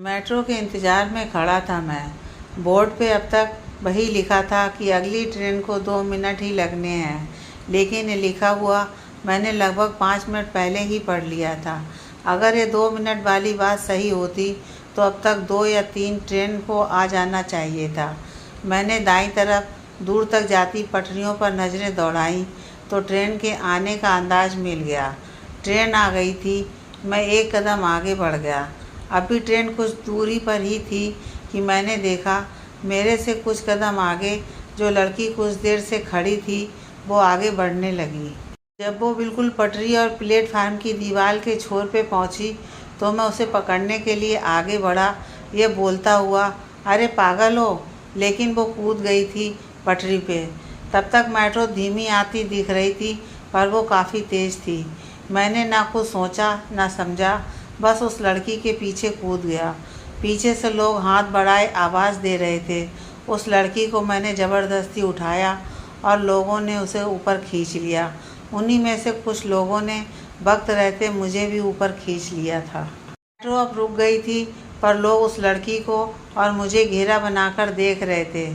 Metro के इंतज़ार में खड़ा था मैं। बोर्ड पे अब तक वही लिखा था कि अगली ट्रेन को 2 मिनट ही लगने हैं, लेकिन ये लिखा हुआ मैंने लगभग 5 मिनट पहले ही पढ़ लिया था। अगर ये 2 मिनट वाली बात सही होती तो अब तक 2 या 3 ट्रेन को आ जाना चाहिए था। मैंने दाईं तरफ दूर तक जाती पटरियों पर नज़रें दौड़ाईं तो ट्रेन के आने का अंदाज़ मिल गया। ट्रेन आ गई थी। मैं एक कदम आगे बढ़ गया। अभी ट्रेन कुछ दूरी पर ही थी कि मैंने देखा मेरे से कुछ कदम आगे जो लड़की कुछ देर से खड़ी थी वो आगे बढ़ने लगी। जब वो बिल्कुल पटरी और प्लेटफार्म की दीवार के छोर पे पहुंची तो मैं उसे पकड़ने के लिए आगे बढ़ा, ये बोलता हुआ, अरे पागल हो। लेकिन वो कूद गई थी पटरी पे। तब तक मेट्रो धीमी आती दिख रही थी, पर वो काफ़ी तेज़ थी। मैंने ना कुछ सोचा ना समझा, बस उस लड़की के पीछे कूद गया। पीछे से लोग हाथ बढ़ाए आवाज़ दे रहे थे। उस लड़की को मैंने ज़बरदस्ती उठाया और लोगों ने उसे ऊपर खींच लिया। उन्हीं में से कुछ लोगों ने वक्त रहते मुझे भी ऊपर खींच लिया था। मेट्रो अब रुक गई थी, पर लोग उस लड़की को और मुझे घेरा बनाकर देख रहे थे।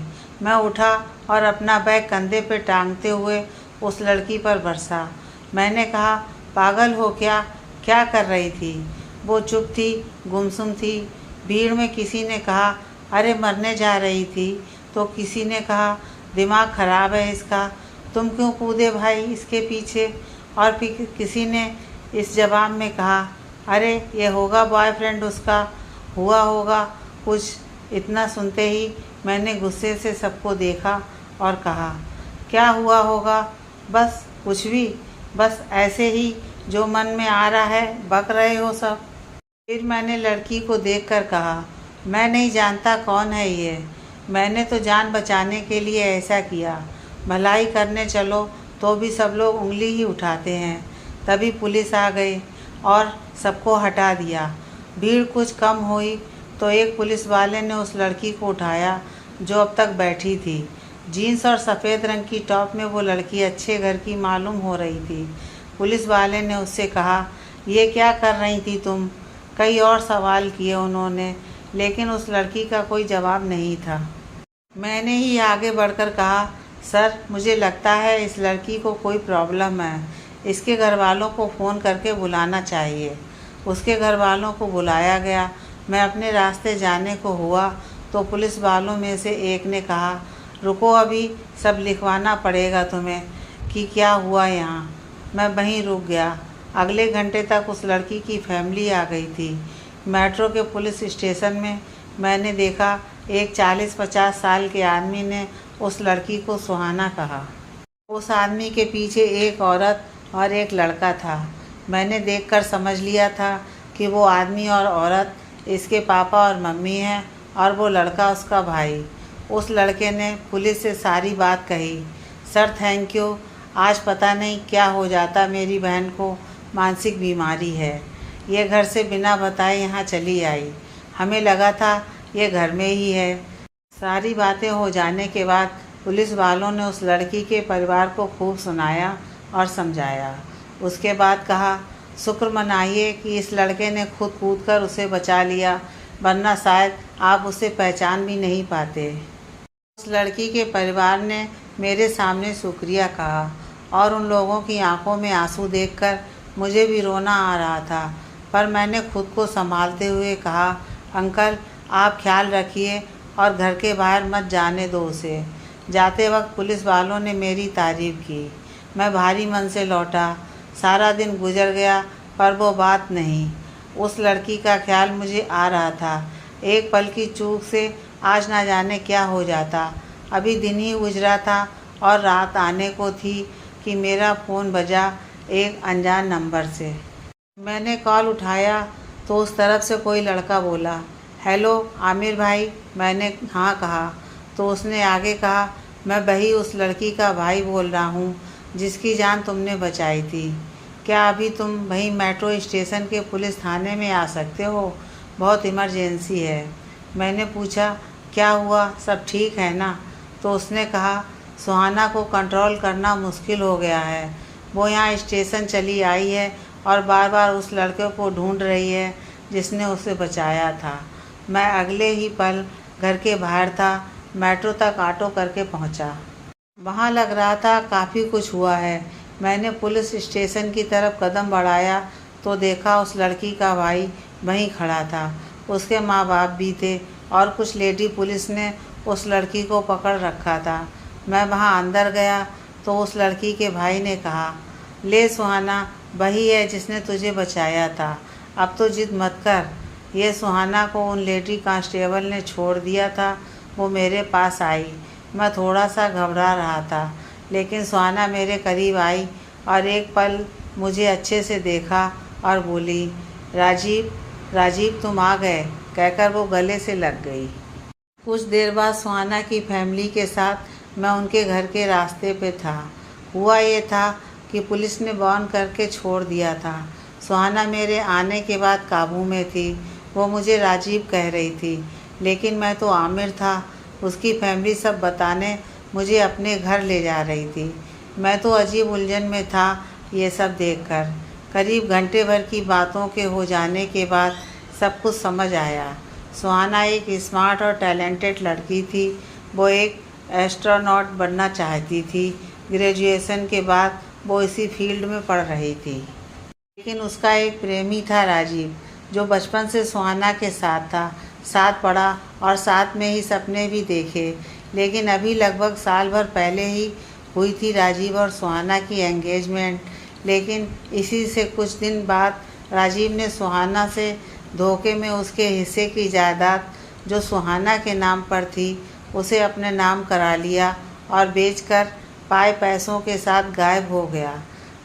मैं उठा और अपना बैग कंधे पे टांगते हुए उस लड़की पर बरसा। मैंने कहा, पागल हो क्या? क्या कर रही थी? वो चुप थी, गुमसुम थी। भीड़ में किसी ने कहा, अरे मरने जा रही थी, तो किसी ने कहा, दिमाग ख़राब है इसका, तुम क्यों कूदे भाई इसके पीछे? और फिर किसी ने इस जवाब में कहा, अरे ये होगा बॉयफ्रेंड उसका, हुआ होगा कुछ। इतना सुनते ही मैंने गुस्से से सबको देखा और कहा, क्या हुआ होगा? बस कुछ भी, बस ऐसे ही जो मन में आ रहा है बक रहे हो सब। फिर मैंने लड़की को देखकर कहा, मैं नहीं जानता कौन है ये। मैंने तो जान बचाने के लिए ऐसा किया। भलाई करने चलो तो भी सब लोग उंगली ही उठाते हैं। तभी पुलिस आ गई और सबको हटा दिया। भीड़ कुछ कम हुई तो एक पुलिस वाले ने उस लड़की को उठाया जो अब तक बैठी थी। जीन्स और सफ़ेद रंग की टॉप में वो लड़की अच्छे घर की मालूम हो रही थी। पुलिस वाले ने उससे कहा, ये क्या कर रही थी तुम? कई और सवाल किए उन्होंने, लेकिन उस लड़की का कोई जवाब नहीं था। मैंने ही आगे बढ़कर कहा, सर मुझे लगता है इस लड़की को कोई प्रॉब्लम है। इसके घर वालों को फ़ोन करके बुलाना चाहिए। उसके घर वालों को बुलाया गया। मैं अपने रास्ते जाने को हुआ तो पुलिस वालों में से एक ने कहा, रुको अभी सब लिखवाना पड़ेगा तुम्हें कि क्या हुआ यहाँ। मैं वहीं रुक गया। अगले घंटे तक उस लड़की की फैमिली आ गई थी। मेट्रो के पुलिस स्टेशन में मैंने देखा एक 40-50 साल के आदमी ने उस लड़की को सुहाना कहा। उस आदमी के पीछे एक औरत और एक लड़का था। मैंने देखकर समझ लिया था कि वो आदमी और औरत इसके पापा और मम्मी हैं और वो लड़का उसका भाई। उस लड़के ने पुलिस से सारी बात कही। सर थैंक यू, आज पता नहीं क्या हो जाता, मेरी बहन को मानसिक बीमारी है। ये घर से बिना बताए यहाँ चली आई। हमें लगा था ये घर में ही है। सारी बातें हो जाने के बाद पुलिस वालों ने उस लड़की के परिवार को खूब सुनाया और समझाया। उसके बाद कहा, शुक्र मनाइए कि इस लड़के ने खुद कूदकर उसे बचा लिया, वरना शायद आप उसे पहचान भी नहीं पाते। उस लड़की के परिवार ने मेरे सामने शुक्रिया कहा और उन लोगों की आंखों में आंसू देखकर मुझे भी रोना आ रहा था, पर मैंने खुद को संभालते हुए कहा, अंकल आप ख्याल रखिए और घर के बाहर मत जाने दो उसे। जाते वक्त पुलिस वालों ने मेरी तारीफ़ की। मैं भारी मन से लौटा। सारा दिन गुजर गया पर वो बात नहीं। उस लड़की का ख्याल मुझे आ रहा था। एक पल की चूक से आज ना जाने क्या हो जाता। अभी दिन ही गुजरा था और रात आने को थी कि मेरा फ़ोन बजा एक अनजान नंबर से। मैंने कॉल उठाया तो उस तरफ से कोई लड़का बोला, हेलो आमिर भाई। मैंने हाँ कहा तो उसने आगे कहा, मैं वही उस लड़की का भाई बोल रहा हूँ जिसकी जान तुमने बचाई थी। क्या अभी तुम वहीं मेट्रो स्टेशन के पुलिस थाने में आ सकते हो? बहुत इमरजेंसी है। मैंने पूछा, क्या हुआ, सब ठीक है ना? तो उसने कहा, सुहाना को कंट्रोल करना मुश्किल हो गया है। वो यहाँ स्टेशन चली आई है और बार बार उस लड़के को ढूंढ रही है जिसने उसे बचाया था। मैं अगले ही पल घर के बाहर था। मेट्रो तक ऑटो करके पहुंचा। वहां लग रहा था काफ़ी कुछ हुआ है। मैंने पुलिस स्टेशन की तरफ कदम बढ़ाया तो देखा उस लड़की का भाई वहीं खड़ा था। उसके माँ बाप भी थे और कुछ लेडी पुलिस ने उस लड़की को पकड़ रखा था। मैं वहां अंदर गया तो उस लड़की के भाई ने कहा, ले सुहाना, वही है जिसने तुझे बचाया था, अब तो जिद मत कर। ये सुहाना को उन लेडी कांस्टेबल ने छोड़ दिया था। वो मेरे पास आई। मैं थोड़ा सा घबरा रहा था, लेकिन सुहाना मेरे करीब आई और एक पल मुझे अच्छे से देखा और बोली, राजीव, राजीव तुम आ गए, कहकर वो गले से लग गई। कुछ देर बाद सुहाना की फैमिली के साथ मैं उनके घर के रास्ते पे था। हुआ ये था कि पुलिस ने बॉन्ड करके छोड़ दिया था। सुहाना मेरे आने के बाद काबू में थी। वो मुझे राजीव कह रही थी, लेकिन मैं तो आमिर था। उसकी फैमिली सब बताने मुझे अपने घर ले जा रही थी। मैं तो अजीब उलझन में था ये सब देखकर। करीब घंटे भर की बातों के हो जाने के बाद सब कुछ समझ आया। सुहाना एक स्मार्ट और टैलेंटेड लड़की थी। वो एक एस्ट्रोनॉट बनना चाहती थी। ग्रेजुएशन के बाद वो इसी फील्ड में पढ़ रही थी। लेकिन उसका एक प्रेमी था राजीव, जो बचपन से सुहाना के साथ था। साथ पढ़ा और साथ में ही सपने भी देखे। लेकिन अभी लगभग साल भर पहले ही हुई थी राजीव और सुहाना की एंगेजमेंट। लेकिन इसी से कुछ दिन बाद राजीव ने सुहाना से धोखे में उसके हिस्से की जायदाद, जो सुहाना के नाम पर थी, उसे अपने नाम करा लिया और बेचकर पाए पैसों के साथ गायब हो गया।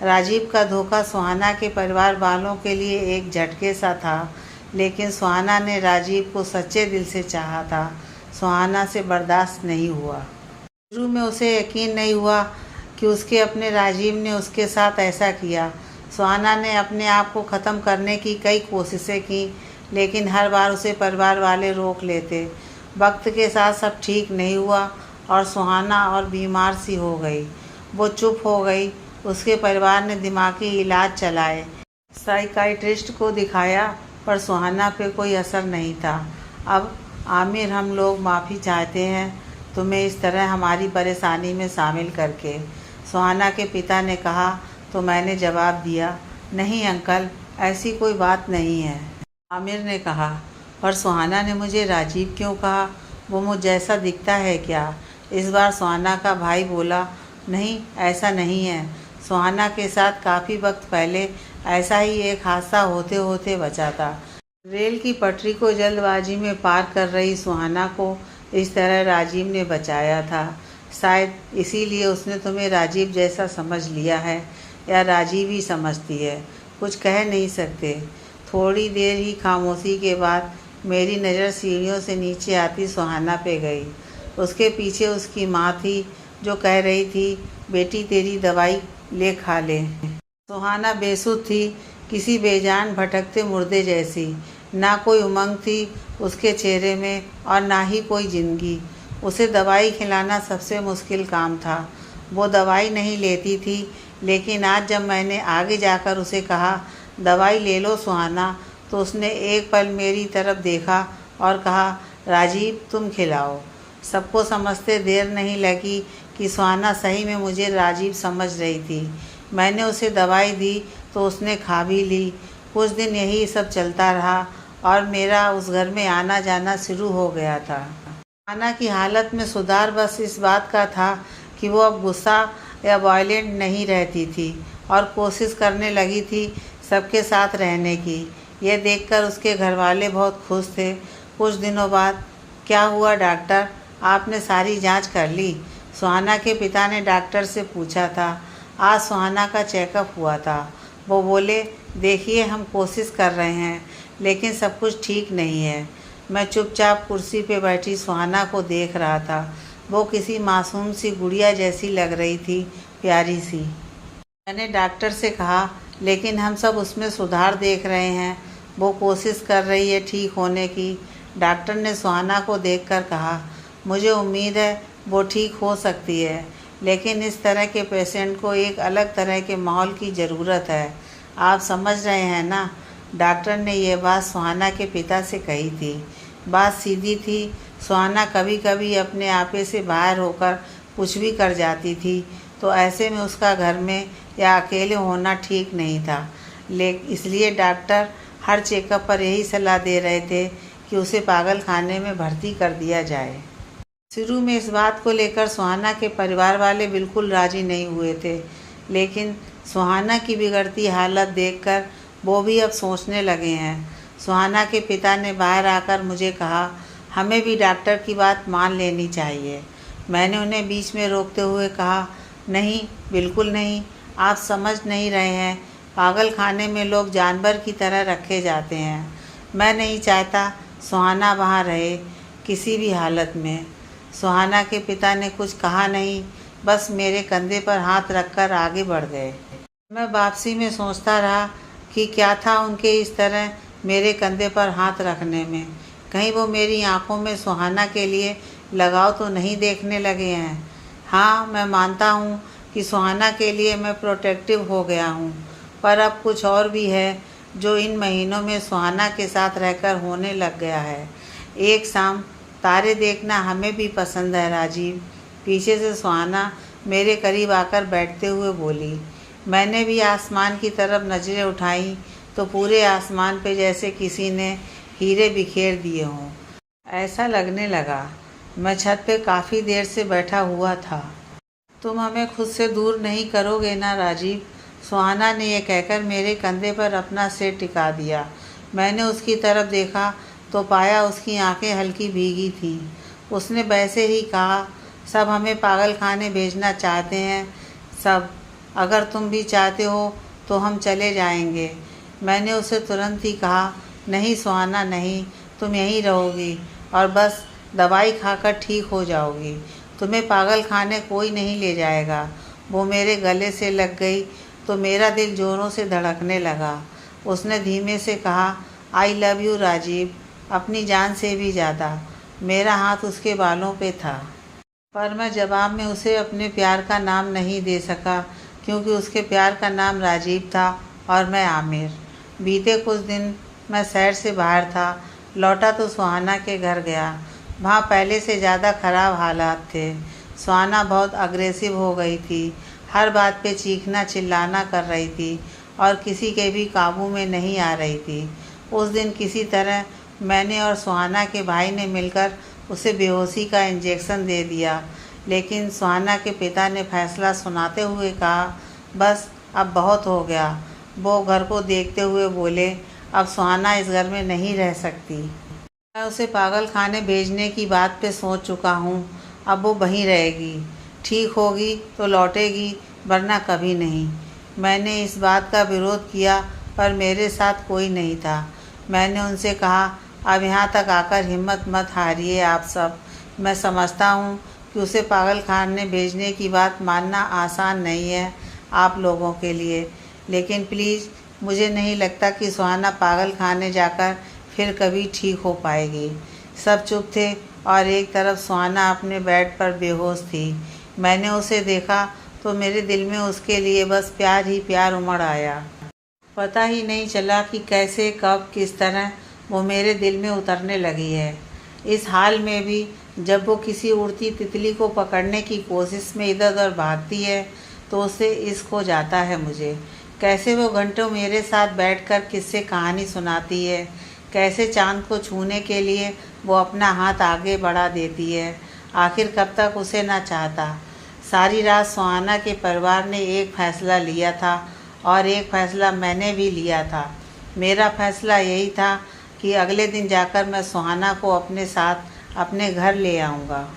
राजीव का धोखा सुहाना के परिवार वालों के लिए एक झटके सा था, लेकिन सुहाना ने राजीव को सच्चे दिल से चाहा था। सुहाना से बर्दाश्त नहीं हुआ। शुरू में उसे यकीन नहीं हुआ कि उसके अपने राजीव ने उसके साथ ऐसा किया। सुहाना ने अपने आप को ख़त्म करने की कई कोशिशें की, लेकिन हर बार उसे परिवार वाले रोक लेते। वक्त के साथ सब ठीक नहीं हुआ और सुहाना और बीमार सी हो गई। वो चुप हो गई। उसके परिवार ने दिमागी इलाज चलाए, साइकाइट्रिस्ट को दिखाया, पर सुहाना पे कोई असर नहीं था। अब आमिर, हम लोग माफ़ी चाहते हैं तुम्हें इस तरह हमारी परेशानी में शामिल करके, सुहाना के पिता ने कहा। तो मैंने जवाब दिया, नहीं अंकल, ऐसी कोई बात नहीं है। आमिर ने कहा, पर सुहाना ने मुझे राजीव क्यों कहा? वो मुझ जैसा दिखता है क्या? इस बार सुहाना का भाई बोला, नहीं, ऐसा नहीं है। सुहाना के साथ काफ़ी वक्त पहले ऐसा ही एक हादसा होते होते बचा था। रेल की पटरी को जल्दबाजी में पार कर रही सुहाना को इस तरह राजीव ने बचाया था। शायद इसीलिए उसने तुम्हें राजीव जैसा समझ लिया है, या राजीव ही समझती है। कुछ कह नहीं सकते। थोड़ी देर ही खामोशी के बाद मेरी नज़र सीढ़ियों से नीचे आती सुहाना पे गई। उसके पीछे उसकी माँ थी, जो कह रही थी, बेटी तेरी दवाई ले खा ले। सुहाना बेसुध थी, किसी बेजान भटकते मुर्दे जैसी। ना कोई उमंग थी उसके चेहरे में और ना ही कोई जिंदगी। उसे दवाई खिलाना सबसे मुश्किल काम था। वो दवाई नहीं लेती थी, लेकिन आज जब मैंने आगे जाकर उसे कहा, दवाई ले लो सुहाना, तो उसने एक पल मेरी तरफ देखा और कहा, राजीव तुम खिलाओ। सबको समझते देर नहीं लगी कि सुहाना सही में मुझे राजीव समझ रही थी। मैंने उसे दवाई दी तो उसने खा भी ली। कुछ दिन यही सब चलता रहा और मेरा उस घर में आना जाना शुरू हो गया था। सुहाना की हालत में सुधार बस इस बात का था कि वो अब गुस्सा या वायलेंट नहीं रहती थी और कोशिश करने लगी थी सबके साथ रहने की। यह देखकर उसके घरवाले बहुत खुश थे। कुछ दिनों बाद, क्या हुआ डॉक्टर, आपने सारी जांच कर ली? सुहाना के पिता ने डॉक्टर से पूछा था। आज सुहाना का चेकअप हुआ था। वो बोले, देखिए हम कोशिश कर रहे हैं, लेकिन सब कुछ ठीक नहीं है। मैं चुपचाप कुर्सी पे बैठी सुहाना को देख रहा था। वो किसी मासूम सी गुड़िया जैसी लग रही थी, प्यारी सी। मैंने डॉक्टर से कहा, लेकिन हम सब उसमें सुधार देख रहे हैं। वो कोशिश कर रही है ठीक होने की। डॉक्टर ने सुहाना को देखकर कहा, मुझे उम्मीद है वो ठीक हो सकती है, लेकिन इस तरह के पेशेंट को एक अलग तरह के माहौल की ज़रूरत है। आप समझ रहे हैं ना? डॉक्टर ने यह बात सुहाना के पिता से कही थी। बात सीधी थी। सुहाना कभी कभी अपने आपे से बाहर होकर कुछ भी कर जाती थी, तो ऐसे में उसका घर में या अकेले होना ठीक नहीं था। इसलिए डॉक्टर हर चेकअप पर यही सलाह दे रहे थे कि उसे पागल खाने में भर्ती कर दिया जाए। शुरू में इस बात को लेकर सुहाना के परिवार वाले बिल्कुल राजी नहीं हुए थे, लेकिन सुहाना की बिगड़ती हालत देखकर वो भी अब सोचने लगे हैं। सुहाना के पिता ने बाहर आकर मुझे कहा, हमें भी डॉक्टर की बात मान लेनी चाहिए। मैंने उन्हें बीच में रोकते हुए कहा, नहीं, बिल्कुल नहीं, आप समझ नहीं रहे हैं। पागल खाने में लोग जानवर की तरह रखे जाते हैं। मैं नहीं चाहता सुहाना वहाँ रहे किसी भी हालत में। सुहाना के पिता ने कुछ कहा नहीं, बस मेरे कंधे पर हाथ रखकर आगे बढ़ गए। मैं वापसी में सोचता रहा कि क्या था उनके इस तरह मेरे कंधे पर हाथ रखने में। कहीं वो मेरी आंखों में सुहाना के लिए लगाव तो नहीं देखने लगे हैं। हाँ, मैं मानता हूँ कि सुहाना के लिए मैं प्रोटेक्टिव हो गया हूँ, पर अब कुछ और भी है जो इन महीनों में सुहाना के साथ रहकर होने लग गया है। एक शाम तारे देखना हमें भी पसंद है राजीव। पीछे से सुहाना मेरे करीब आकर बैठते हुए बोली। मैंने भी आसमान की तरफ नज़रें उठाई तो पूरे आसमान पे जैसे किसी ने हीरे बिखेर दिए हों। ऐसा लगने लगा मैं छत पे काफ़ी देर से बैठा हुआ था। तुम हमें खुद से दूर नहीं करोगे ना राजीव? सुहाना ने यह कहकर मेरे कंधे पर अपना सिर टिका दिया। मैंने उसकी तरफ देखा तो पाया उसकी आंखें हल्की भीगी थीं। उसने वैसे ही कहा, सब हमें पागल खाने भेजना चाहते हैं, सब। अगर तुम भी चाहते हो तो हम चले जाएंगे। मैंने उसे तुरंत ही कहा, नहीं सुहाना नहीं, तुम यहीं रहोगी और बस दवाई खाकर ठीक हो जाओगी। तुम्हें पागल खाने कोई नहीं ले जाएगा। वो मेरे गले से लग गई तो मेरा दिल ज़ोरों से धड़कने लगा। उसने धीमे से कहा, आई लव यू राजीव, अपनी जान से भी ज़्यादा। मेरा हाथ उसके बालों पे था, पर मैं जवाब में उसे अपने प्यार का नाम नहीं दे सका, क्योंकि उसके प्यार का नाम राजीव था और मैं आमिर। बीते कुछ दिन मैं शहर से बाहर था। लौटा तो सुहाना के घर गया। वहाँ पहले से ज़्यादा ख़राब हालात थे। सुहाना बहुत अग्रेसिव हो गई थी, हर बात पे चीखना चिल्लाना कर रही थी और किसी के भी काबू में नहीं आ रही थी। उस दिन किसी तरह मैंने और सुहाना के भाई ने मिलकर उसे बेहोशी का इंजेक्शन दे दिया, लेकिन सुहाना के पिता ने फैसला सुनाते हुए कहा, बस अब बहुत हो गया। वो घर को देखते हुए बोले, अब सुहाना इस घर में नहीं रह सकती। मैं उसे पागल खाने भेजने की बात पे सोच चुका हूँ। अब वो वहीं रहेगी, ठीक होगी तो लौटेगी, वरना कभी नहीं। मैंने इस बात का विरोध किया, पर मेरे साथ कोई नहीं था। मैंने उनसे कहा, अब यहाँ तक आकर हिम्मत मत हारिए आप सब। मैं समझता हूँ कि उसे पागल खाने भेजने की बात मानना आसान नहीं है आप लोगों के लिए, लेकिन प्लीज़, मुझे नहीं लगता कि सुहाना पागल खाने जाकर फिर कभी ठीक हो पाएगी। सब चुप थे और एक तरफ सुहाना अपने बेड पर बेहोश थी। मैंने उसे देखा तो मेरे दिल में उसके लिए बस प्यार ही प्यार उमड़ आया। पता ही नहीं चला कि कैसे, कब, किस तरह वो मेरे दिल में उतरने लगी है। इस हाल में भी जब वो किसी उड़ती तितली को पकड़ने की कोशिश में इधर उधर भागती है तो उससे इश्क हो जाता है मुझे। कैसे वो घंटों मेरे साथ बैठकर किस्से कहानी सुनाती है, कैसे चांद को छूने के लिए वो अपना हाथ आगे बढ़ा देती है। आखिर कब तक उसे ना चाहता। सारी रात सुहाना के परिवार ने एक फ़ैसला लिया था और एक फ़ैसला मैंने भी लिया था। मेरा फ़ैसला यही था कि अगले दिन जाकर मैं सुहाना को अपने साथ अपने घर ले आऊँगा।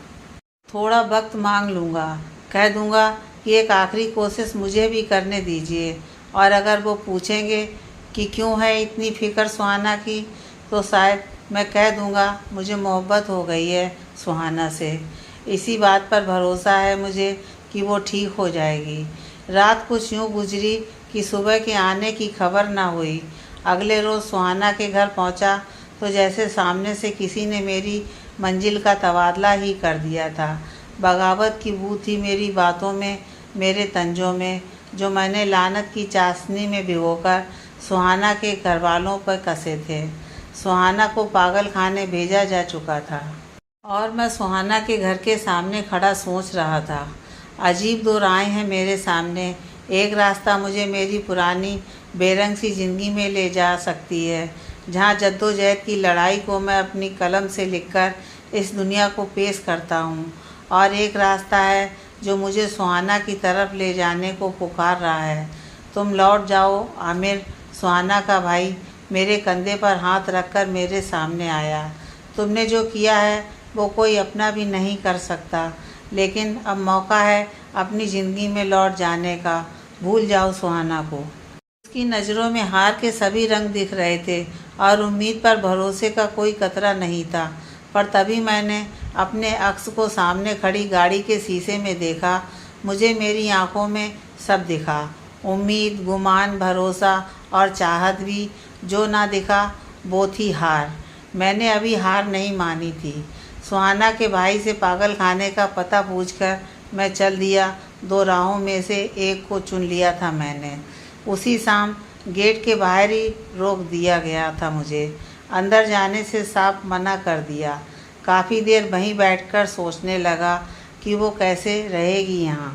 थोड़ा वक्त मांग लूँगा, कह दूँगा कि एक आखिरी कोशिश मुझे भी करने दीजिए, और अगर वो पूछेंगे कि क्यों है इतनी फ़िक्र सुहाना की, तो शायद मैं कह दूँगा मुझे मोहब्बत हो गई है सुहाना से। इसी बात पर भरोसा है मुझे कि वो ठीक हो जाएगी। रात कुछ यूँ गुजरी कि सुबह के आने की खबर ना हुई। अगले रोज़ सुहाना के घर पहुंचा तो जैसे सामने से किसी ने मेरी मंजिल का तबादला ही कर दिया था। बगावत की बू थी मेरी बातों में, मेरे तंजों में, जो मैंने लानत की चाशनी में भिगोकर सुहाना के घरवालों पर कसे थे। सुहाना को पागल खाने भेजा जा चुका था और मैं सुहाना के घर के सामने खड़ा सोच रहा था। अजीब दो राहें हैं मेरे सामने। एक रास्ता मुझे मेरी पुरानी बेरंग सी ज़िंदगी में ले जा सकती है, जहाँ जद्दोजहद की लड़ाई को मैं अपनी कलम से लिखकर इस दुनिया को पेश करता हूँ, और एक रास्ता है जो मुझे सुहाना की तरफ ले जाने को पुकार रहा है। तुम लौट जाओ आमिर। सुहाना का भाई मेरे कंधे पर हाथ रखकर मेरे सामने आया। तुमने जो किया है वो कोई अपना भी नहीं कर सकता, लेकिन अब मौका है अपनी ज़िंदगी में लौट जाने का। भूल जाओ सुहाना को। उसकी नज़रों में हार के सभी रंग दिख रहे थे और उम्मीद पर भरोसे का कोई कतरा नहीं था। पर तभी मैंने अपने अक्स को सामने खड़ी गाड़ी के शीशे में देखा। मुझे मेरी आंखों में सब दिखा, उम्मीद, गुमान, भरोसा और चाहत भी। जो ना दिखा वो थी हार। मैंने अभी हार नहीं मानी थी। सुहाना के भाई से पागल खाने का पता पूछकर मैं चल दिया। दो राहों में से एक को चुन लिया था मैंने। उसी शाम गेट के बाहर ही रोक दिया गया था मुझे। अंदर जाने से साफ मना कर दिया। काफ़ी देर वहीं बैठकर सोचने लगा कि वो कैसे रहेगी यहाँ।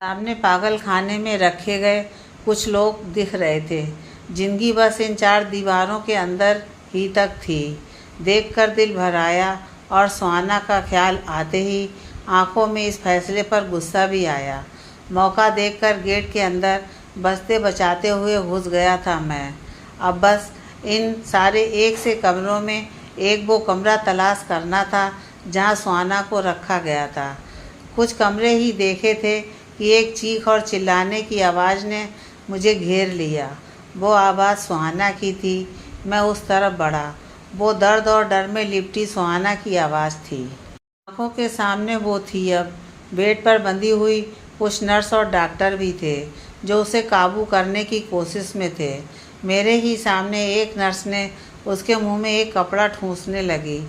सामने पागल खाने में रखे गए कुछ लोग दिख रहे थे। जिंदगी बस इन चार दीवारों के अंदर ही तक थी। देखकर दिल भर आया और सुहाना का ख्याल आते ही आंखों में इस फैसले पर गुस्सा भी आया। मौका देखकर गेट के अंदर बचते बचाते हुए घुस गया था मैं। अब बस इन सारे एक से कमरों में एक वो कमरा तलाश करना था जहां सुहाना को रखा गया था। कुछ कमरे ही देखे थे कि एक चीख और चिल्लाने की आवाज़ ने मुझे घेर लिया। वो आवाज़ सुहाना की थी। मैं उस तरफ बढ़ा। वो दर्द और डर में लिपटी सुहाना की आवाज़ थी। आंखों के सामने वो थी। अब बेड पर बंधी हुई कुछ नर्स और डॉक्टर भी थे जो उसे काबू करने की कोशिश में थे। मेरे ही सामने एक नर्स ने उसके मुंह में एक कपड़ा ठूंसने लगी।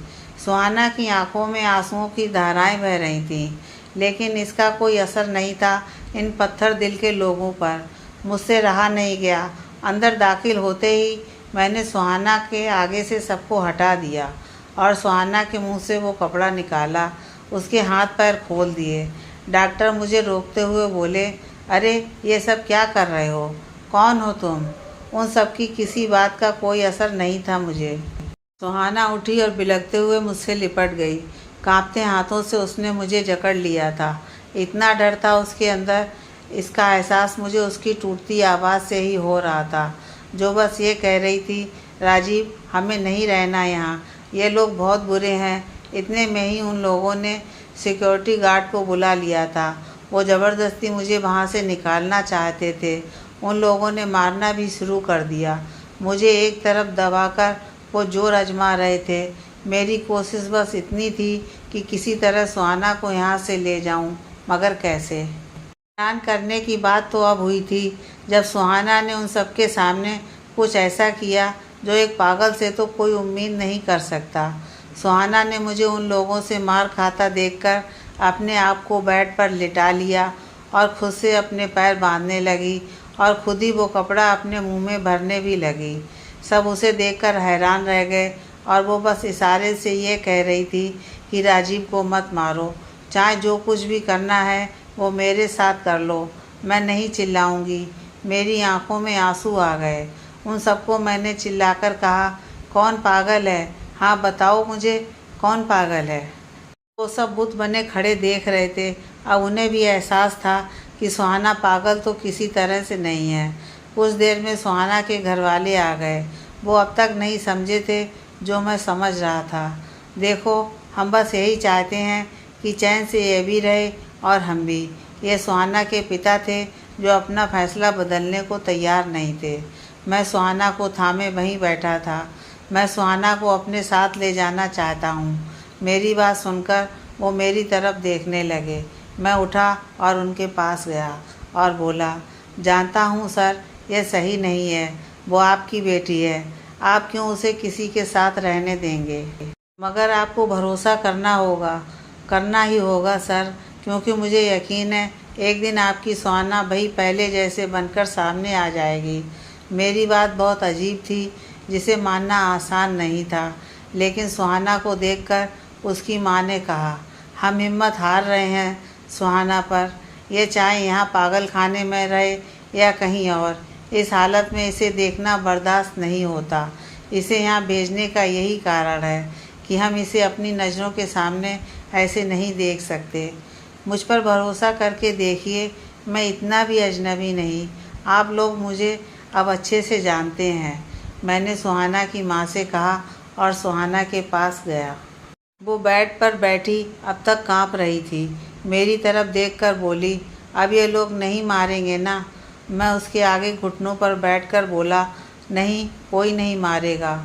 सुहाना की आंखों में आंसुओं की धाराएं बह रही थीं, लेकिन इसका कोई असर नहीं था इन पत्थर दिल के लोगों पर। मुझसे रहा नहीं गया। अंदर दाखिल होते ही मैंने सुहाना के आगे से सबको हटा दिया और सुहाना के मुंह से वो कपड़ा निकाला, उसके हाथ पैर खोल दिए। डॉक्टर मुझे रोकते हुए बोले, अरे ये सब क्या कर रहे हो? कौन हो तुम? उन सब की किसी बात का कोई असर नहीं था मुझे। सुहाना उठी और बिलखते हुए मुझसे लिपट गई। कांपते हाथों से उसने मुझे जकड़ लिया था। इतना डर था उसके अंदर, इसका एहसास मुझे उसकी टूटती आवाज़ से ही हो रहा था, जो बस ये कह रही थी, राजीव हमें नहीं रहना यहाँ, ये लोग बहुत बुरे हैं। इतने में ही उन लोगों ने सिक्योरिटी गार्ड को बुला लिया था। वो ज़बरदस्ती मुझे वहाँ से निकालना चाहते थे। उन लोगों ने मारना भी शुरू कर दिया। मुझे एक तरफ दबाकर वो जोर आजमा रहे थे। मेरी कोशिश बस इतनी थी कि किसी तरह सुहाना को यहाँ से ले जाऊँ, मगर कैसे? हैरान करने की बात तो अब हुई थी जब सुहाना ने उन सबके सामने कुछ ऐसा किया जो एक पागल से तो कोई उम्मीद नहीं कर सकता। सुहाना ने मुझे उन लोगों से मार खाता देखकर अपने आप को बेड पर लिटा लिया और खुद से अपने पैर बांधने लगी और खुद ही वो कपड़ा अपने मुंह में भरने भी लगी। सब उसे देखकर हैरान रह गए और वो बस इशारे से ये कह रही थी कि राजीव को मत मारो, चाहे जो कुछ भी करना है वो मेरे साथ कर लो, मैं नहीं चिल्लाऊंगी। मेरी आंखों में आंसू आ गए। उन सबको मैंने चिल्लाकर कहा, कौन पागल है? हाँ बताओ मुझे, कौन पागल है? वो सब बुत बने खड़े देख रहे थे। अब उन्हें भी एहसास था कि सुहाना पागल तो किसी तरह से नहीं है। कुछ देर में सुहाना के घर वाले आ गए। वो अब तक नहीं समझे थे जो मैं समझ रहा था। देखो, हम बस यही चाहते हैं कि चैन से ये भी रहे और हम भी। ये सुहाना के पिता थे जो अपना फैसला बदलने को तैयार नहीं थे। मैं सुहाना को थामे वहीं बैठा था। मैं सुहाना को अपने साथ ले जाना चाहता हूँ। मेरी बात सुनकर वो मेरी तरफ देखने लगे। मैं उठा और उनके पास गया और बोला, जानता हूँ सर, ये सही नहीं है। वो आपकी बेटी है, आप क्यों उसे किसी के साथ रहने देंगे? मगर आपको भरोसा करना होगा, करना ही होगा सर, क्योंकि मुझे यकीन है एक दिन आपकी सुहाना वही पहले जैसे बनकर सामने आ जाएगी। मेरी बात बहुत अजीब थी, जिसे मानना आसान नहीं था। लेकिन सुहाना को देखकर उसकी माँ ने कहा, हम हिम्मत हार रहे हैं सुहाना पर। ये चाहे यहाँ पागल खाने में रहे या कहीं और, इस हालत में इसे देखना बर्दाश्त नहीं होता। इसे यहाँ भेजने का यही कारण है कि हम इसे अपनी नज़रों के सामने ऐसे नहीं देख सकते। मुझ पर भरोसा करके देखिए, मैं इतना भी अजनबी नहीं। आप लोग मुझे अब अच्छे से जानते हैं, मैंने सुहाना की माँ से कहा और सुहाना के पास गया। वो बेड पर बैठी अब तक काँप रही थी। मेरी तरफ देखकर बोली, अब ये लोग नहीं मारेंगे ना? मैं उसके आगे घुटनों पर बैठकर बोला, नहीं, कोई नहीं मारेगा।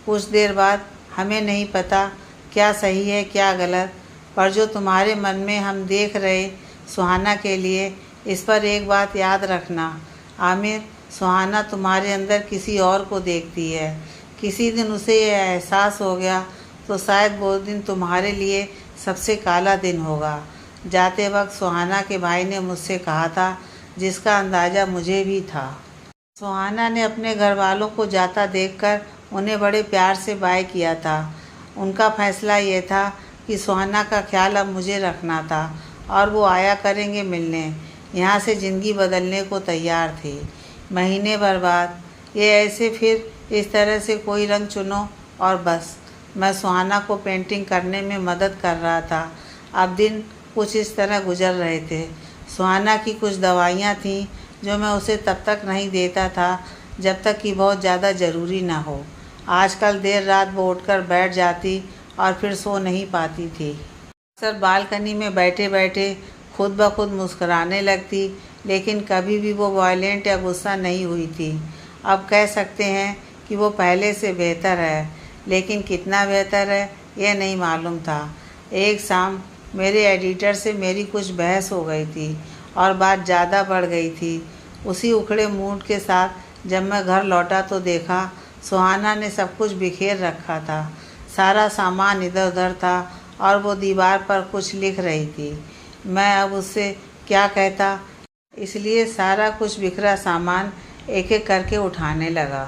कुछ देर बाद, हमें नहीं पता क्या सही है क्या गलत, पर जो तुम्हारे मन में हम देख रहे सुहाना के लिए, इस पर एक बात याद रखना आमिर, सुहाना तुम्हारे अंदर किसी और को देखती है। किसी दिन उसे यह एहसास हो गया तो शायद वो दिन तुम्हारे लिए सबसे काला दिन होगा। जाते वक्त सुहाना के भाई ने मुझसे कहा था, जिसका अंदाज़ा मुझे भी था। सुहाना ने अपने घर वालों को जाता देखकर उन्हें बड़े प्यार से बाय किया था। उनका फैसला ये था कि सुहाना का ख्याल अब मुझे रखना था और वो आया करेंगे मिलने। यहाँ से ज़िंदगी बदलने को तैयार थे। महीने भर बाद, ये ऐसे फिर इस तरह से कोई रंग चुनो और बस। मैं सुहाना को पेंटिंग करने में मदद कर रहा था। अब दिन कुछ इस तरह गुजर रहे थे। सुहाना की कुछ दवाइयाँ थीं जो मैं उसे तब तक नहीं देता था जब तक कि बहुत ज़्यादा ज़रूरी ना हो। आजकल देर रात वो उठकर बैठ जाती और फिर सो नहीं पाती थी। अक्सर बालकनी में बैठे बैठे खुद ब खुद मुस्कुराने लगती, लेकिन कभी भी वो वायलेंट या गुस्सा नहीं हुई थी। अब कह सकते हैं कि वो पहले से बेहतर है, लेकिन कितना बेहतर है यह नहीं मालूम था। एक शाम मेरे एडिटर से मेरी कुछ बहस हो गई थी और बात ज़्यादा बढ़ गई थी। उसी उखड़े मूड के साथ जब मैं घर लौटा तो देखा सुहाना ने सब कुछ बिखेर रखा था। सारा सामान इधर उधर था और वो दीवार पर कुछ लिख रही थी। मैं अब उससे क्या कहता, इसलिए सारा कुछ बिखरा सामान एक एक करके उठाने लगा।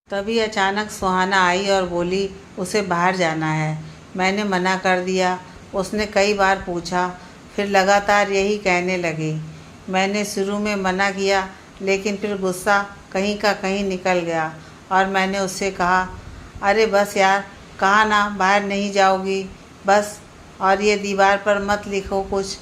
तभी अचानक सुहाना आई और बोली, उसे बाहर जाना है। मैंने मना कर दिया। उसने कई बार पूछा, फिर लगातार यही कहने लगी। मैंने शुरू में मना किया, लेकिन फिर गुस्सा कहीं का कहीं निकल गया और मैंने उससे कहा, अरे बस यार, कहा ना बाहर नहीं जाओगी, बस, और ये दीवार पर मत लिखो कुछ।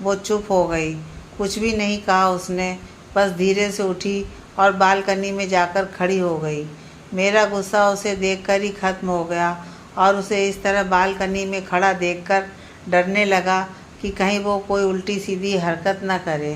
वो चुप हो गई। कुछ भी नहीं कहा उसने, बस धीरे से उठी और बालकनी में जाकर खड़ी हो गई। मेरा गुस्सा उसे देखकर ही खत्म हो गया और उसे इस तरह बालकनी में खड़ा देखकर डरने लगा कि कहीं वो कोई उल्टी सीधी हरकत न करे।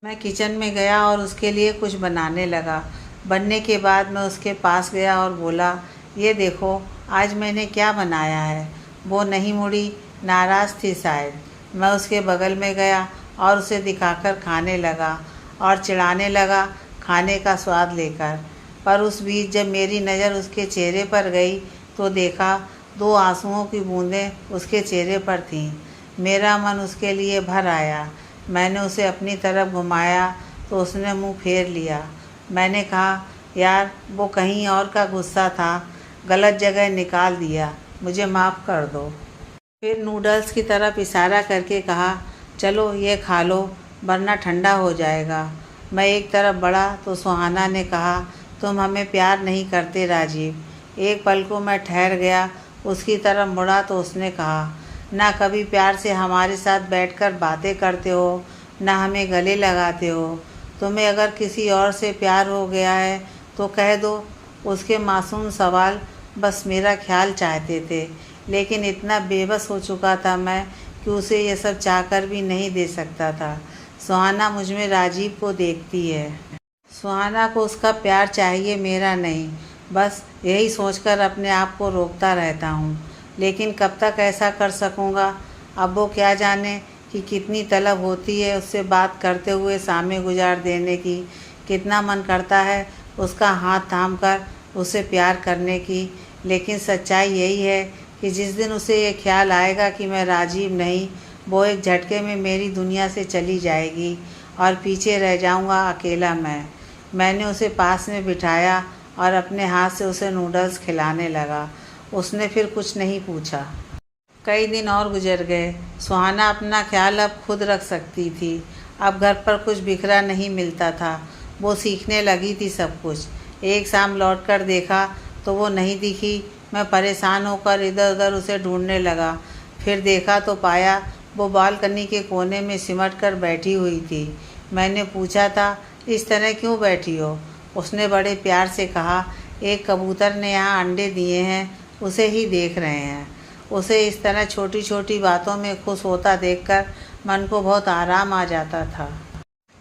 मैं किचन में गया और उसके लिए कुछ बनाने लगा। बनने के बाद मैं उसके पास गया और बोला, ये देखो आज मैंने क्या बनाया है। वो नहीं मुड़ी, नाराज़ थी शायद। मैं उसके बगल में गया और उसे दिखाकर खाने लगा और चिढ़ाने लगा खाने का स्वाद लेकर। पर उस बीच जब मेरी नज़र उसके चेहरे पर गई तो देखा 2 आंसुओं की बूंदें उसके चेहरे पर थीं। मेरा मन उसके लिए भर आया। मैंने उसे अपनी तरफ घुमाया तो उसने मुंह फेर लिया। मैंने कहा, यार वो कहीं और का गुस्सा था, गलत जगह निकाल दिया, मुझे माफ़ कर दो। फिर नूडल्स की तरफ इशारा करके कहा, चलो ये खा लो वरना ठंडा हो जाएगा। मैं एक तरफ बढ़ा तो सुहाना ने कहा, तुम हमें प्यार नहीं करते राजीव। एक पल को मैं ठहर गया। उसकी तरफ मुड़ा तो उसने कहा, ना कभी प्यार से हमारे साथ बैठकर बातें करते हो, ना हमें गले लगाते हो। तुम्हें अगर किसी और से प्यार हो गया है तो कह दो। उसके मासूम सवाल बस मेरा ख्याल चाहते थे, लेकिन इतना बेबस हो चुका था मैं कि उसे ये सब चाहकर भी नहीं दे सकता था। सुहाना मुझ में राजीव को देखती है। सुहाना को उसका प्यार चाहिए, मेरा नहीं। बस यही सोचकर अपने आप को रोकता रहता हूँ, लेकिन कब तक ऐसा कर सकूँगा। अब वो क्या जाने कि कितनी तलब होती है उससे बात करते हुए सामने गुजार देने की। कितना मन करता है उसका हाथ थामकर उसे प्यार करने की। लेकिन सच्चाई यही है कि जिस दिन उसे ये ख्याल आएगा कि मैं राजीव नहीं, वो एक झटके में मेरी दुनिया से चली जाएगी और पीछे रह जाऊंगा अकेला मैं। मैंने उसे पास में बिठाया और अपने हाथ से उसे नूडल्स खिलाने लगा। उसने फिर कुछ नहीं पूछा। कई दिन और गुजर गए। सुहाना अपना ख्याल अब खुद रख सकती थी। अब घर पर कुछ बिखरा नहीं मिलता था। वो सीखने लगी थी सब कुछ। एक शाम लौटकर देखा तो वो नहीं दिखी। मैं परेशान होकर इधर उधर उसे ढूंढने लगा। फिर देखा तो पाया वो बालकनी के कोने में सिमट कर बैठी हुई थी। मैंने पूछा था, इस तरह क्यों बैठी हो? उसने बड़े प्यार से कहा, एक कबूतर ने यहाँ अंडे दिए हैं, उसे ही देख रहे हैं। उसे इस तरह छोटी छोटी बातों में खुश होता देखकर मन को बहुत आराम आ जाता था।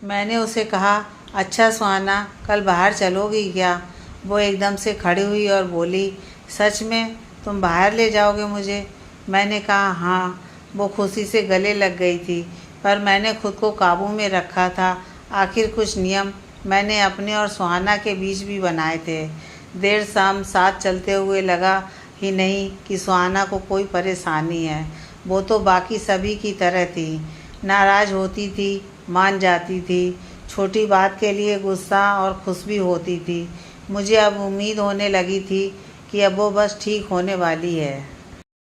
मैंने उसे कहा, अच्छा सुहाना, कल बाहर चलोगी क्या? वो एकदम से खड़ी हुई और बोली, सच में तुम बाहर ले जाओगे मुझे? मैंने कहा, हाँ। वो खुशी से गले लग गई थी, पर मैंने खुद को काबू में रखा था। आखिर कुछ नियम मैंने अपने और सुहाना के बीच भी बनाए थे। देर शाम साथ चलते हुए लगा ही नहीं कि सुहाना को कोई परेशानी है। वो तो बाकी सभी की तरह थी। नाराज़ होती थी, मान जाती थी, छोटी बात के लिए गुस्सा और खुश भी होती थी। मुझे अब उम्मीद होने लगी थी कि अब वो बस ठीक होने वाली है।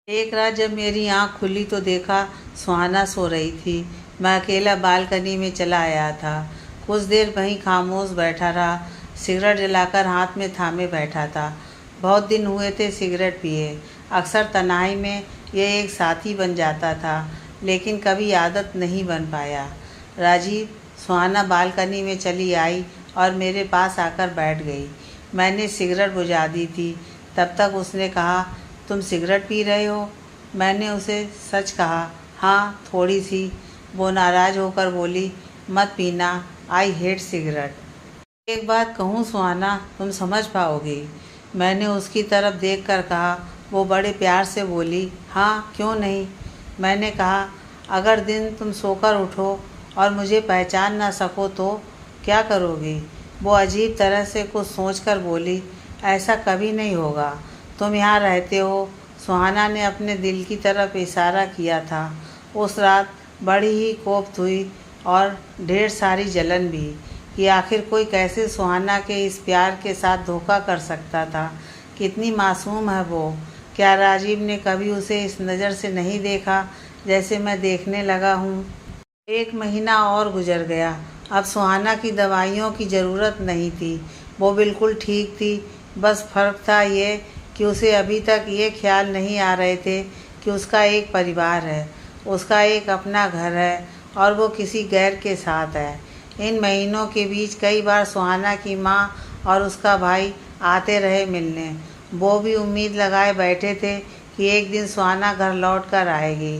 एक रात जब मेरी आँख खुली तो देखा सुहाना सो रही थी। मैं अकेला बालकनी में चला आया था। कुछ देर वहीं खामोश बैठा रहा। सिगरेट जलाकर हाथ में थामे बैठा था। बहुत दिन हुए थे सिगरेट पिए। अक्सर तन्हाई में ये एक साथी बन जाता था, लेकिन कभी आदत नहीं बन पाया। राजीव, सुहाना बालकनी में चली आई और मेरे पास आकर बैठ गई। मैंने सिगरेट बुझा दी थी। तब तक उसने कहा, तुम सिगरेट पी रहे हो? मैंने उसे सच कहा, हाँ, थोड़ी सी। वो नाराज़ होकर बोली, मत पीना, आई हेट सिगरेट। एक बात कहूँ सुहाना, तुम समझ पाओगी? मैंने उसकी तरफ देखकर कहा। वो बड़े प्यार से बोली, हाँ, क्यों नहीं। मैंने कहा, अगर दिन तुम सोकर उठो और मुझे पहचान ना सको तो क्या करोगी? वो अजीब तरह से कुछ सोचकर बोली, ऐसा कभी नहीं होगा, तुम यहाँ रहते हो। सुहाना ने अपने दिल की तरफ इशारा किया था। उस रात बड़ी ही कोफ्त हुई और ढेर सारी जलन भी कि आखिर कोई कैसे सुहाना के इस प्यार के साथ धोखा कर सकता था। कितनी मासूम है वो। क्या राजीव ने कभी उसे इस नज़र से नहीं देखा जैसे मैं देखने लगा हूँ? 1 महीना और गुजर गया। अब सुहाना की दवाइयों की ज़रूरत नहीं थी। वो बिल्कुल ठीक थी। बस फ़र्क था ये कि उसे अभी तक ये ख्याल नहीं आ रहे थे कि उसका एक परिवार है, उसका एक अपना घर है और वो किसी गैर के साथ है। इन महीनों के बीच कई बार सुहाना की माँ और उसका भाई आते रहे मिलने। वो भी उम्मीद लगाए बैठे थे कि एक दिन सुहाना घर लौट कर आएगी।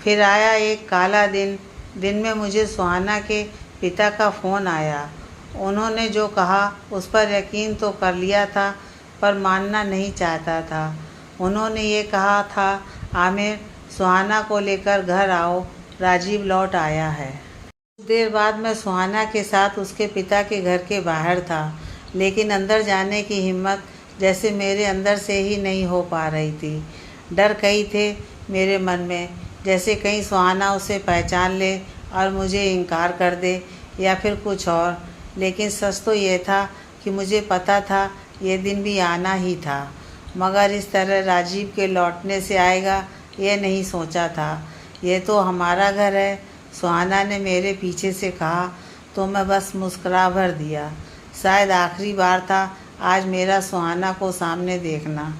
फिर आया एक काला दिन। दिन में मुझे सुहाना के पिता का फ़ोन आया। उन्होंने जो कहा उस पर यकीन तो कर लिया था, पर मानना नहीं चाहता था। उन्होंने ये कहा था, आमिर, सुहाना को लेकर घर आओ, राजीव लौट आया है। कुछ देर बाद मैं सुहाना के साथ उसके पिता के घर के बाहर था, लेकिन अंदर जाने की हिम्मत जैसे मेरे अंदर से ही नहीं हो पा रही थी। डर कई थे मेरे मन में, जैसे कहीं सुहाना उसे पहचान ले और मुझे इनकार कर दे या फिर कुछ और। लेकिन सच तो ये था कि मुझे पता था ये दिन भी आना ही था, मगर इस तरह राजीव के लौटने से आएगा ये नहीं सोचा था। ये तो हमारा घर है, सुहाना ने मेरे पीछे से कहा तो मैं बस मुस्कुरा भर दिया। शायद आखिरी बार था आज मेरा सुहाना को सामने देखना।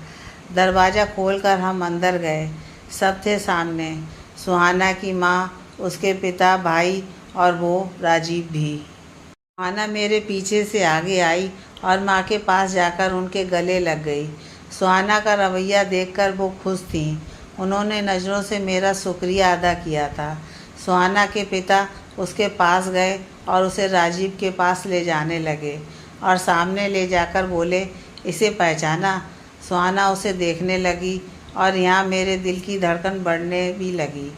दरवाज़ा खोलकर हम अंदर गए। सब थे सामने, सुहाना की माँ, उसके पिता, भाई और वो राजीव भी। सुहाना मेरे पीछे से आगे आई और माँ के पास जाकर उनके गले लग गई। सुहाना का रवैया देखकर वो खुश थीं। उन्होंने नज़रों से मेरा शुक्रिया अदा किया था। सुहाना के पिता उसके पास गए और उसे राजीव के पास ले जाने लगे और सामने ले जाकर बोले, इसे पहचाना? सुहाना उसे देखने लगी और यहाँ मेरे दिल की धड़कन बढ़ने भी लगी।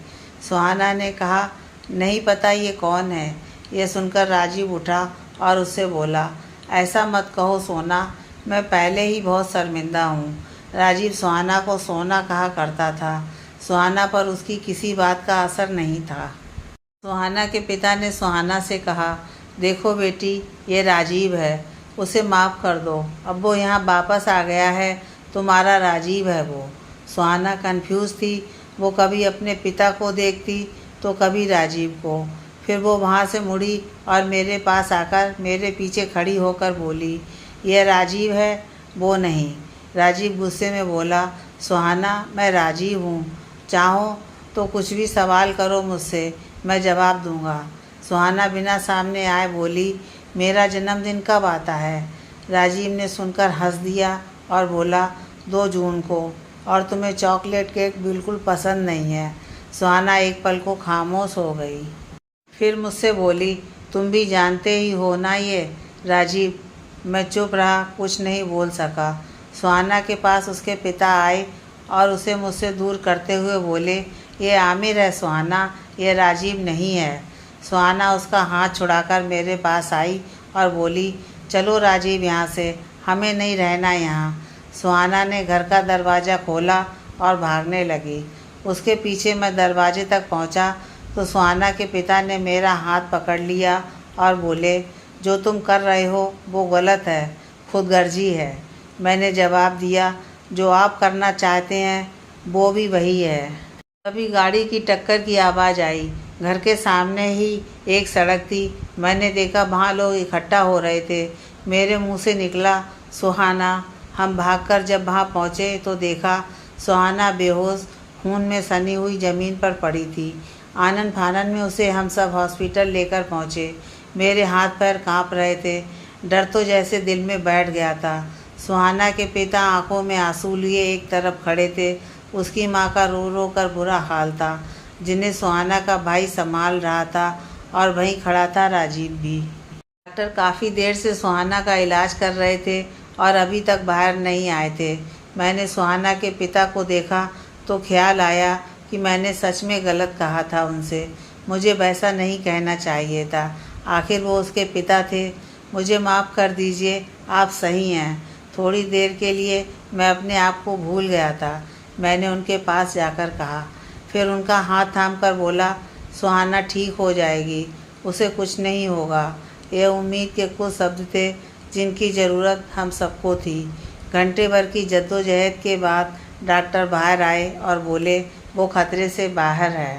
सुहाना ने कहा, नहीं पता ये कौन है। यह सुनकर राजीव उठा और उससे बोला, ऐसा मत कहो सोना, मैं पहले ही बहुत शर्मिंदा हूँ। राजीव सुहाना को सोना कहा करता था। सुहाना पर उसकी किसी बात का असर नहीं था। सुहाना के पिता ने सुहाना से कहा, देखो बेटी, ये राजीव है, उसे माफ़ कर दो, अब वो यहाँ वापस आ गया है, तुम्हारा राजीव है वो। सुहाना कंफ्यूज थी, वो कभी अपने पिता को देखती तो कभी राजीव को। फिर वो वहाँ से मुड़ी और मेरे पास आकर मेरे पीछे खड़ी होकर बोली, यह राजीव है, वो नहीं। राजीव गुस्से में बोला, सुहाना मैं राजीव हूँ, चाहो तो कुछ भी सवाल करो मुझसे, मैं जवाब दूंगा। सुहाना बिना सामने आए बोली, मेरा जन्मदिन कब आता है? राजीव ने सुनकर हंस दिया और बोला, 2 जून को, और तुम्हें चॉकलेट केक बिल्कुल पसंद नहीं है। सुहाना एक पल को खामोश हो गई, फिर मुझसे बोली, तुम भी जानते ही हो ना ये। राजीव। मैं चुप रहा, कुछ नहीं बोल सका। सुहाना के पास उसके पिता आए और उसे मुझसे दूर करते हुए बोले, ये आमिर है सुहाना, ये राजीव नहीं है। सुहाना उसका हाथ छुड़ाकर मेरे पास आई और बोली, चलो राजीव यहाँ से, हमें नहीं रहना यहाँ। सुहाना ने घर का दरवाज़ा खोला और भागने लगी। उसके पीछे मैं दरवाजे तक पहुँचा तो सुहाना के पिता ने मेरा हाथ पकड़ लिया और बोले, जो तुम कर रहे हो वो गलत है, खुदगर्जी है। मैंने जवाब दिया, जो आप करना चाहते हैं वो भी वही है। तभी गाड़ी की टक्कर की आवाज़ आई। घर के सामने ही एक सड़क थी। मैंने देखा वहाँ लोग इकट्ठा हो रहे थे। मेरे मुंह से निकला, सुहाना। हम भागकर जब वहाँ पहुँचे तो देखा सुहाना बेहोश, खून में सनी हुई ज़मीन पर पड़ी थी। आनन फानन में उसे हम सब हॉस्पिटल लेकर पहुँचे। मेरे हाथ पैर काँप रहे थे, डर तो जैसे दिल में बैठ गया था। सुहाना के पिता आंखों में आंसू लिए एक तरफ खड़े थे। उसकी माँ का रो रो कर बुरा हाल था, जिन्हें सुहाना का भाई संभाल रहा था, और वहीं खड़ा था राजीव भी। डॉक्टर काफ़ी देर से सुहाना का इलाज कर रहे थे और अभी तक बाहर नहीं आए थे। मैंने सुहाना के पिता को देखा तो ख्याल आया कि मैंने सच में गलत कहा था उनसे। मुझे वैसा नहीं कहना चाहिए था, आखिर वो उसके पिता थे। मुझे माफ़ कर दीजिए, आप सही हैं। थोड़ी देर के लिए मैं अपने आप को भूल गया था, मैंने उनके पास जाकर कहा। फिर उनका हाथ थामकर बोला, सुहाना ठीक हो जाएगी, उसे कुछ नहीं होगा। यह उम्मीद के कुछ शब्द थे जिनकी ज़रूरत हम सबको थी। घंटे भर की जद्दोजहद के बाद डॉक्टर बाहर आए और बोले, वो खतरे से बाहर है,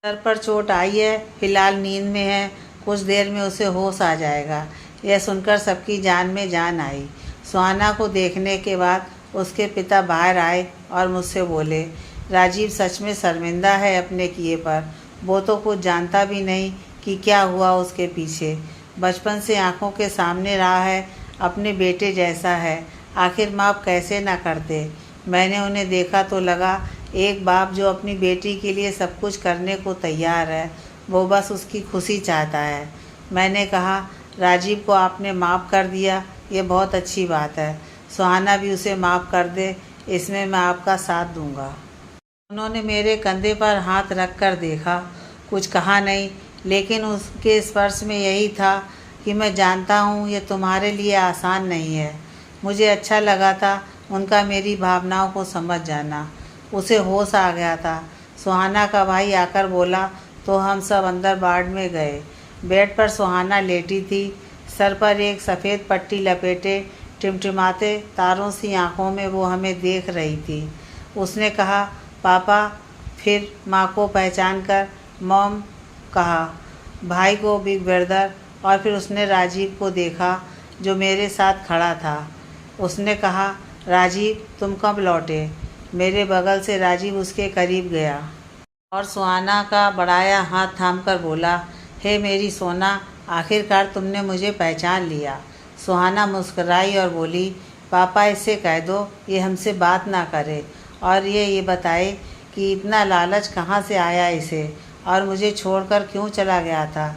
सर पर चोट आई है, फिलहाल नींद में है, कुछ देर में उसे होश आ जाएगा। यह सुनकर सबकी जान में जान आई। सुहाना को देखने के बाद उसके पिता बाहर आए और मुझसे बोले, राजीव सच में शर्मिंदा है अपने किए पर। वो तो कुछ जानता भी नहीं कि क्या हुआ उसके पीछे। बचपन से आंखों के सामने रहा है, अपने बेटे जैसा है, आखिर माफ़ कैसे ना करते। मैंने उन्हें देखा तो लगा एक बाप जो अपनी बेटी के लिए सब कुछ करने को तैयार है, वो बस उसकी खुशी चाहता है। मैंने कहा, राजीव को आपने माफ़ कर दिया, ये बहुत अच्छी बात है। सुहाना भी उसे माफ़ कर दे, इसमें मैं आपका साथ दूंगा। उन्होंने मेरे कंधे पर हाथ रख कर देखा, कुछ कहा नहीं, लेकिन उसके स्पर्श में यही था कि मैं जानता हूँ ये तुम्हारे लिए आसान नहीं है। मुझे अच्छा लगा था उनका मेरी भावनाओं को समझ जाना। उसे होश आ गया था। सुहाना का भाई आकर बोला तो हम सब अंदर वार्ड में गए। बेड पर सुहाना लेटी थी, सर पर एक सफ़ेद पट्टी लपेटे, टिमटिमाते तारों सी आंखों में वो हमें देख रही थी। उसने कहा, पापा, फिर माँ को पहचान कर मॉम कहा, भाई को बिग ब्रदर, और फिर उसने राजीव को देखा जो मेरे साथ खड़ा था। उसने कहा, राजीव तुम कब लौटे? मेरे बगल से राजीव उसके करीब गया और सुहाना का बढ़ाया हाथ थामकर बोला, हे मेरी सोना, आखिरकार तुमने मुझे पहचान लिया। सुहाना मुस्कुराई और बोली, पापा इससे कह दो ये हमसे बात ना करे, और ये बताए कि इतना लालच कहाँ से आया इसे, और मुझे छोड़कर क्यों चला गया था।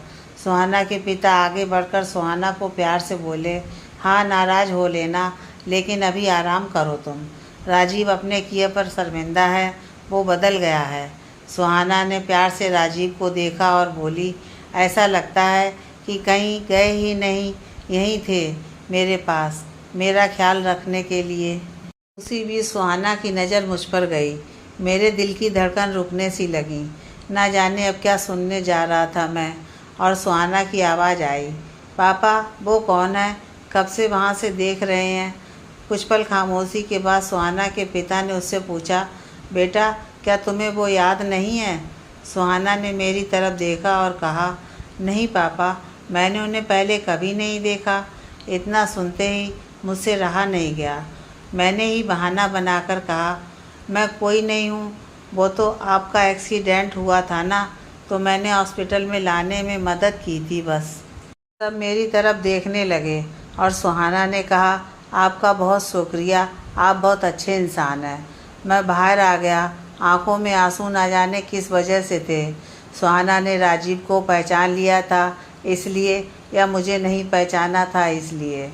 सुहाना के पिता आगे बढ़कर सुहाना को प्यार से बोले, हाँ नाराज़ हो लेना, लेकिन अभी आराम करो तुम। राजीव अपने किए पर शर्मिंदा है, वो बदल गया है। सुहाना ने प्यार से राजीव को देखा और बोली, ऐसा लगता है कि कहीं गए ही नहीं, यहीं थे मेरे पास, मेरा ख्याल रखने के लिए। उसी बीच सुहाना की नज़र मुझ पर गई। मेरे दिल की धड़कन रुकने सी लगी। ना जाने अब क्या सुनने जा रहा था मैं, और सुहाना की आवाज़ आई, पापा वो कौन है? कब से वहाँ से देख रहे हैं। कुछ पल खामोशी के बाद सुहाना के पिता ने उससे पूछा, बेटा क्या तुम्हें वो याद नहीं है? सुहाना ने मेरी तरफ देखा और कहा, नहीं पापा, मैंने उन्हें पहले कभी नहीं देखा। इतना सुनते ही मुझसे रहा नहीं गया। मैंने ही बहाना बनाकर कहा, मैं कोई नहीं हूँ, वो तो आपका एक्सीडेंट हुआ था ना, तो मैंने हॉस्पिटल में लाने में मदद की थी बस। सब मेरी तरफ देखने लगे और सुहाना ने कहा, आपका बहुत शुक्रिया, आप बहुत अच्छे इंसान हैं। मैं बाहर आ गया। आंखों में आंसू ना जाने किस वजह से थे। सुहाना ने राजीव को पहचान लिया था इसलिए, या मुझे नहीं पहचाना था इसलिए।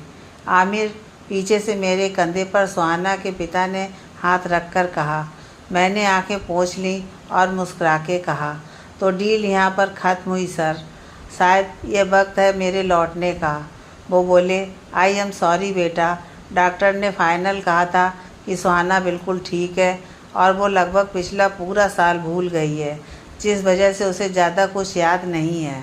आमिर पीछे से मेरे कंधे पर सुहाना के पिता ने हाथ रखकर कहा। मैंने आंखें पोंछ लीं और मुस्कुरा के कहा, तो डील यहाँ पर ख़त्म हुई सर, शायद ये वक्त है मेरे लौटने का। वो बोले, आई एम सॉरी बेटा, डॉक्टर ने फाइनल कहा था कि सुहाना बिल्कुल ठीक है और वो लगभग पिछला पूरा साल भूल गई है, जिस वजह से उसे ज़्यादा कुछ याद नहीं है।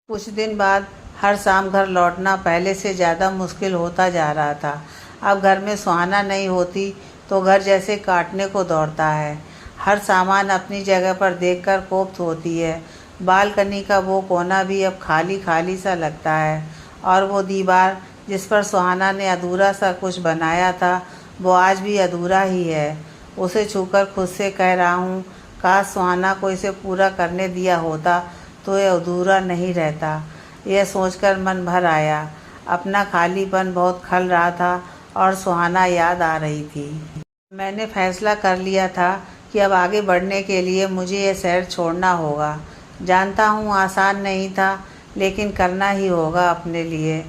कुछ दिन बाद हर शाम घर लौटना पहले से ज़्यादा मुश्किल होता जा रहा था। अब घर में सुहाना नहीं होती तो घर जैसे काटने को दौड़ता है। हर सामान अपनी जगह पर देखकर कोफ्त होती है। बालकनी का वो कोना भी अब खाली खाली सा लगता है और वो दीवार जिस पर सुहाना ने अधूरा सा कुछ बनाया था, वो आज भी अधूरा ही है। उसे छूकर खुद से कह रहा हूँ, काश सुहाना को इसे पूरा करने दिया होता तो ये अधूरा नहीं रहता। यह सोचकर मन भर आया। अपना खालीपन बहुत खल रहा था और सुहाना याद आ रही थी। मैंने फैसला कर लिया था कि अब आगे बढ़ने के लिए मुझे यह शहर छोड़ना होगा। जानता हूँ आसान नहीं था, लेकिन करना ही होगा अपने लिए।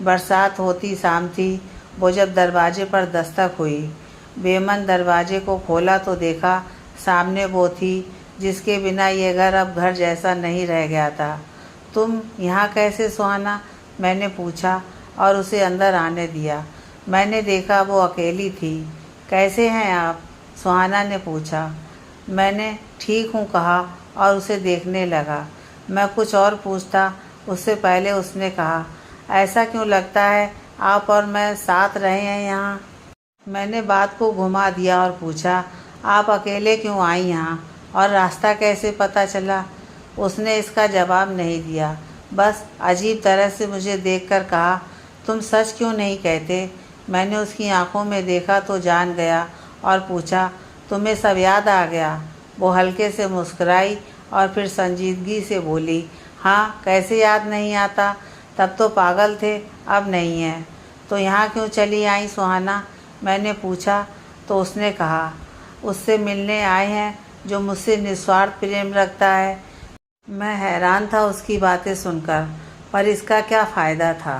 बरसात होती शाम थी। वो जब दरवाजे पर दस्तक हुई, बेमन दरवाजे को खोला तो देखा सामने वो थी जिसके बिना ये घर अब घर जैसा नहीं रह गया था। तुम यहाँ कैसे सुहाना? मैंने पूछा और उसे अंदर आने दिया। मैंने देखा वो अकेली थी। कैसे हैं आप? सुहाना ने पूछा। मैंने ठीक हूँ कहा और उसे देखने लगा। मैं कुछ और पूछता उससे पहले उसने कहा, ऐसा क्यों लगता है आप और मैं साथ रहे हैं यहाँ? मैंने बात को घुमा दिया और पूछा, आप अकेले क्यों आई यहाँ और रास्ता कैसे पता चला? उसने इसका जवाब नहीं दिया, बस अजीब तरह से मुझे देखकर कहा, तुम सच क्यों नहीं कहते? मैंने उसकी आंखों में देखा तो जान गया और पूछा, तुम्हें सब याद आ गया? वो हल्के से मुस्कुराई और फिर संजीदगी से बोली, हाँ, कैसे याद नहीं आता? तब तो पागल थे, अब नहीं है। तो यहाँ क्यों चली आई सुहाना? मैंने पूछा तो उसने कहा, उससे मिलने आए हैं जो मुझसे निस्वार्थ प्रेम रखता है। मैं हैरान था उसकी बातें सुनकर, पर इसका क्या फ़ायदा था।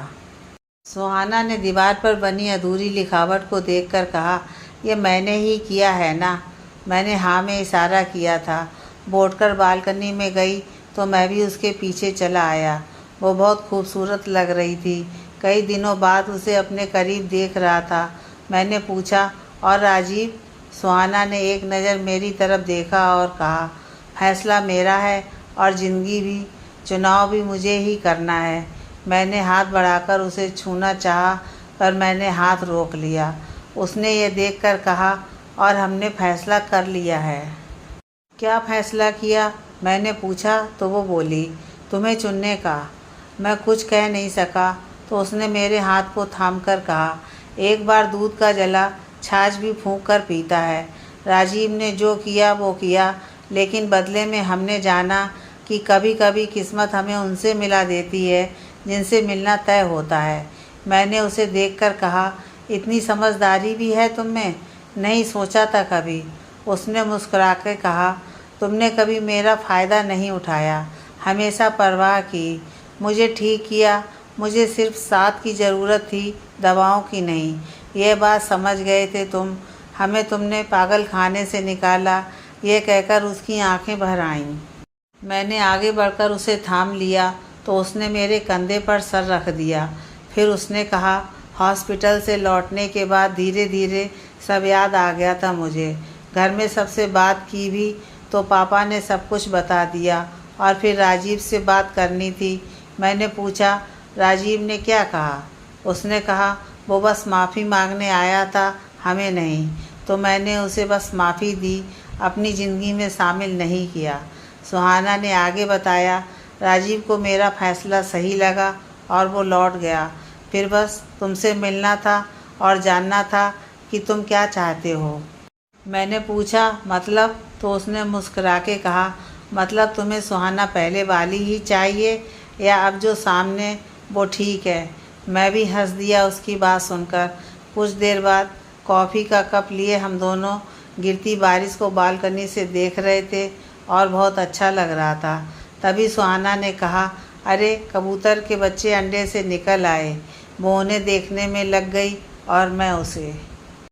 सुहाना ने दीवार पर बनी अधूरी लिखावट को देखकर कहा, यह मैंने ही किया है ना? मैंने हाँ में इशारा किया था। वो उठकर बालकनी में गई तो मैं भी उसके पीछे चला आया। वो बहुत खूबसूरत लग रही थी। कई दिनों बाद उसे अपने करीब देख रहा था। मैंने पूछा, और राजीव? सुहाना ने एक नज़र मेरी तरफ देखा और कहा, फैसला मेरा है और ज़िंदगी भी, चुनाव भी मुझे ही करना है। मैंने हाथ बढ़ाकर उसे छूना चाहा पर मैंने हाथ रोक लिया। उसने ये देखकर कहा, और हमने फैसला कर लिया है। क्या फैसला किया? मैंने पूछा तो वो बोली, तुम्हें चुनने का। मैं कुछ कह नहीं सका तो उसने मेरे हाथ को थामकर कहा, एक बार दूध का जला छाछ भी फूंक कर पीता है। राजीव ने जो किया वो किया, लेकिन बदले में हमने जाना कि कभी कभी किस्मत हमें उनसे मिला देती है जिनसे मिलना तय होता है। मैंने उसे देखकर कहा, इतनी समझदारी भी है तुम में? नहीं सोचा था कभी। उसने मुस्कुरा कर कहा, तुमने कभी मेरा फ़ायदा नहीं उठाया, हमेशा परवाह की। मुझे ठीक किया। मुझे सिर्फ साथ की ज़रूरत थी, दवाओं की नहीं। यह बात समझ गए थे तुम। हमें तुमने पागल खाने से निकाला, ये कहकर उसकी आंखें भर आईं। मैंने आगे बढ़कर उसे थाम लिया तो उसने मेरे कंधे पर सर रख दिया। फिर उसने कहा, हॉस्पिटल से लौटने के बाद धीरे धीरे सब याद आ गया था मुझे। घर में सबसे बात की भी तो पापा ने सब कुछ बता दिया और फिर राजीव से बात करनी थी। मैंने पूछा, राजीव ने क्या कहा? उसने कहा वो बस माफ़ी मांगने आया था, हमें नहीं। तो मैंने उसे बस माफ़ी दी, अपनी ज़िंदगी में शामिल नहीं किया। सुहाना ने आगे बताया, राजीव को मेरा फ़ैसला सही लगा और वो लौट गया। फिर बस तुमसे मिलना था और जानना था कि तुम क्या चाहते हो। मैंने पूछा मतलब? तो उसने मुस्कुरा के कहा, मतलब तुम्हें सुहाना पहले वाली ही चाहिए या अब जो सामने वो ठीक है। मैं भी हंस दिया उसकी बात सुनकर। कुछ देर बाद कॉफ़ी का कप लिए हम दोनों गिरती बारिश को बालकनी से देख रहे थे और बहुत अच्छा लग रहा था। तभी सुहाना ने कहा, अरे कबूतर के बच्चे अंडे से निकल आए। वो उन्हें देखने में लग गई और मैं उसे।